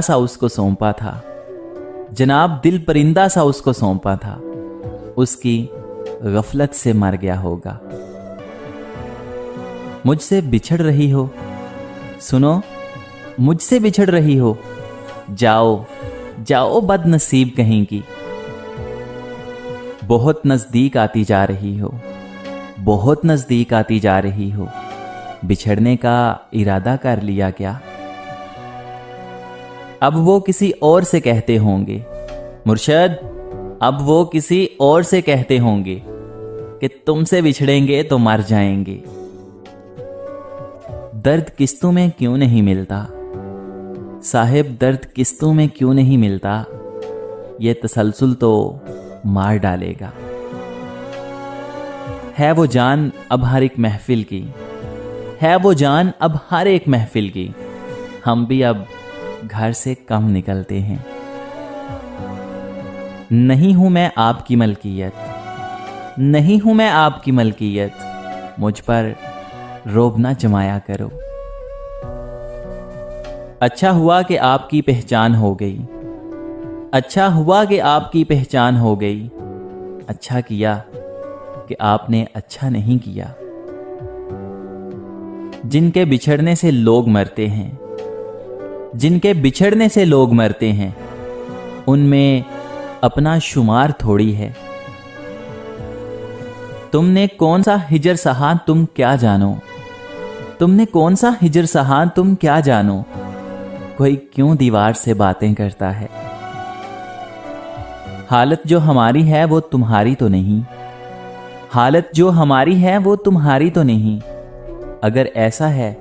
सा उसको सौंपा था, जनाब दिल परिंदा सा उसको सौंपा था, उसकी गफलत से मर गया होगा। मुझसे बिछड़ रही हो, सुनो मुझसे बिछड़ रही हो, जाओ जाओ बदनसीब कहीं की। बहुत नजदीक आती जा रही हो, बहुत नजदीक आती जा रही हो, बिछड़ने का इरादा कर लिया क्या? अब वो किसी और से कहते होंगे, मुर्शद अब वो किसी और से कहते होंगे कि तुमसे बिछड़ेंगे तो मर जाएंगे। दर्द किस्तों में क्यों नहीं मिलता साहिब, दर्द किस्तों में क्यों नहीं मिलता, ये तसलसल तो मार डालेगा। है वो जान अब हर एक महफिल की, है वो जान अब हर एक महफिल की, हम भी अब घर से कम निकलते हैं। नहीं हूं मैं आपकी मलकियत, नहीं हूं मैं आपकी मलकियत, मुझ पर रोब ना जमाया करो। अच्छा हुआ कि आपकी पहचान हो गई, अच्छा हुआ कि आपकी पहचान हो गई, अच्छा किया कि आपने अच्छा नहीं किया। जिनके बिछड़ने से लोग मरते हैं, जिनके बिछड़ने से लोग मरते हैं, उनमें अपना शुमार थोड़ी है। तुमने कौन सा हिजर सहा तुम क्या जानो, तुमने कौन सा हिजर सहा तुम क्या जानो, कोई क्यों दीवार से बातें करता है। हालत जो हमारी है वो तुम्हारी तो नहीं, हालत जो हमारी है वो तुम्हारी तो नहीं, अगर ऐसा है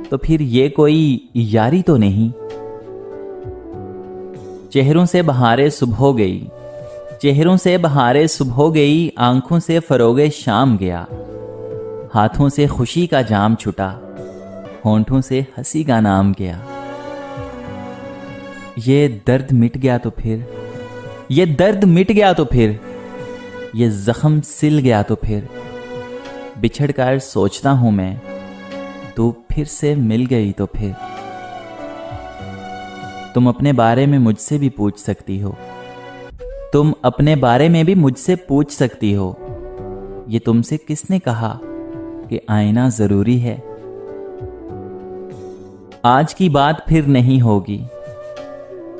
तो फिर ये कोई यारी तो नहीं। चेहरों से बहारें सुबह गई, चेहरों से बहारें सुबह गई, आंखों से फरोगे शाम गया, हाथों से खुशी का जाम छुटा, होंठों से हंसी का नाम गया। ये दर्द मिट गया तो फिर, ये दर्द मिट गया तो फिर, ये जख्म सिल गया तो फिर, बिछड़ कर सोचता हूं मैं, तू फिर से मिल गई तो फिर। तुम अपने बारे में मुझसे भी पूछ सकती हो, तुम अपने बारे में भी मुझसे पूछ सकती हो, ये तुमसे किसने कहा कि आईना जरूरी है। आज की बात फिर नहीं होगी,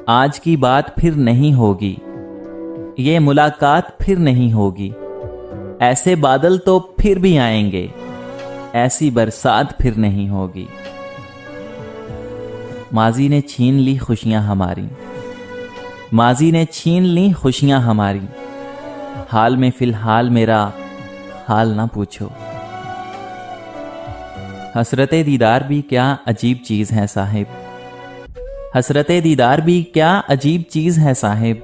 आज की बात फिर नहीं होगी, ये मुलाकात फिर नहीं होगी, ऐसे बादल तो फिर भी आएंगे, ऐसी बरसात फिर नहीं होगी। माजी ने छीन ली खुशियां हमारी, माजी ने छीन ली खुशियां हमारी, हाल में फिलहाल मेरा हाल ना पूछो। हसरते दीदार भी क्या अजीब चीज है साहिब, हसरते दीदार भी क्या अजीब चीज है साहिब,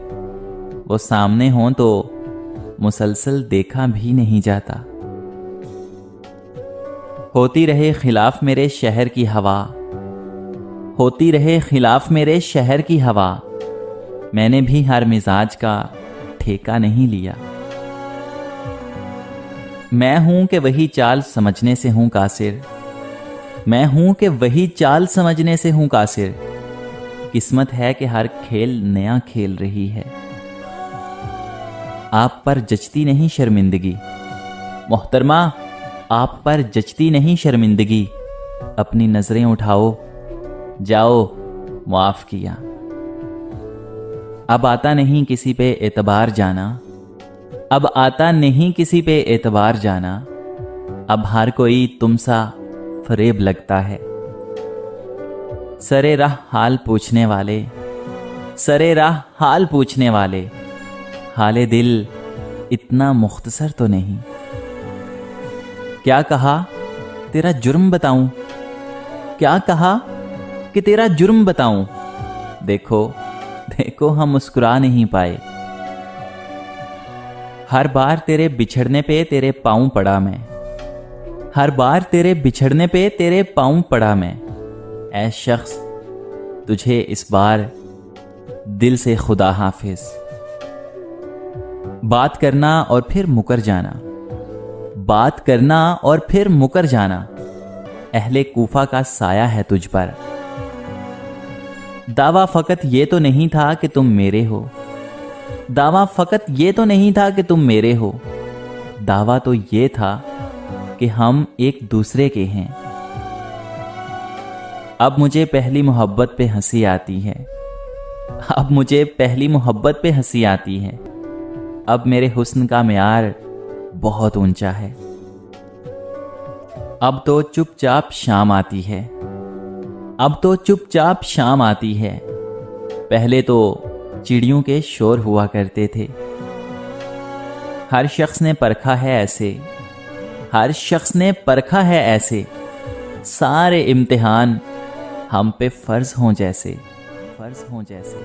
वो सामने हो तो मुसलसल देखा भी नहीं जाता। होती रहे खिलाफ मेरे शहर की हवा, होती रहे खिलाफ मेरे शहर की हवा, मैंने भी हर मिजाज का ठेका नहीं लिया। मैं हूं कि वही चाल समझने से हूं कासिर, मैं हूं कि वही चाल समझने से हूं कासिर, किस्मत है कि हर खेल नया खेल रही है। आप पर जचती नहीं शर्मिंदगी मोहतरमा, आप पर जचती नहीं शर्मिंदगी, अपनी नजरें उठाओ, जाओ माफ किया। अब आता नहीं किसी पे एतबार जाना, अब आता नहीं किसी पे एतबार जाना, अब हर कोई तुमसा फरेब लगता है। सरे राह हाल पूछने वाले, सरे राह हाल पूछने वाले, हाले दिल इतना मुख्तसर तो नहीं। क्या कहा तेरा जुर्म बताऊं, क्या कहा कि तेरा जुर्म बताऊं, देखो देखो हम मुस्कुरा नहीं पाए। हर बार तेरे बिछड़ने पे तेरे पांव पड़ा मैं, हर बार तेरे बिछड़ने पे तेरे पांव पड़ा मैं। ऐ शख्स तुझे इस बार दिल से खुदा हाफिज। बात करना और फिर मुकर जाना, बात करना और फिर मुकर जाना, अहले कूफा का साया है तुझ पर। दावा फकत ये तो नहीं था कि तुम मेरे हो, दावा फकत ये तो नहीं था कि तुम मेरे हो, दावा तो ये था कि हम एक दूसरे के हैं। अब मुझे पहली मोहब्बत पे हंसी आती है, अब मुझे पहली मोहब्बत पे हंसी आती है। अब मेरे हुस्न का मेयार बहुत ऊंचा है। अब तो चुपचाप शाम आती है, अब तो चुपचाप शाम आती है। पहले तो चिड़ियों के शोर हुआ करते थे। हर शख्स ने परखा है ऐसे, हर शख्स ने परखा है ऐसे, सारे इम्तिहान हम पे फर्ज हों जैसे, फर्ज हों जैसे।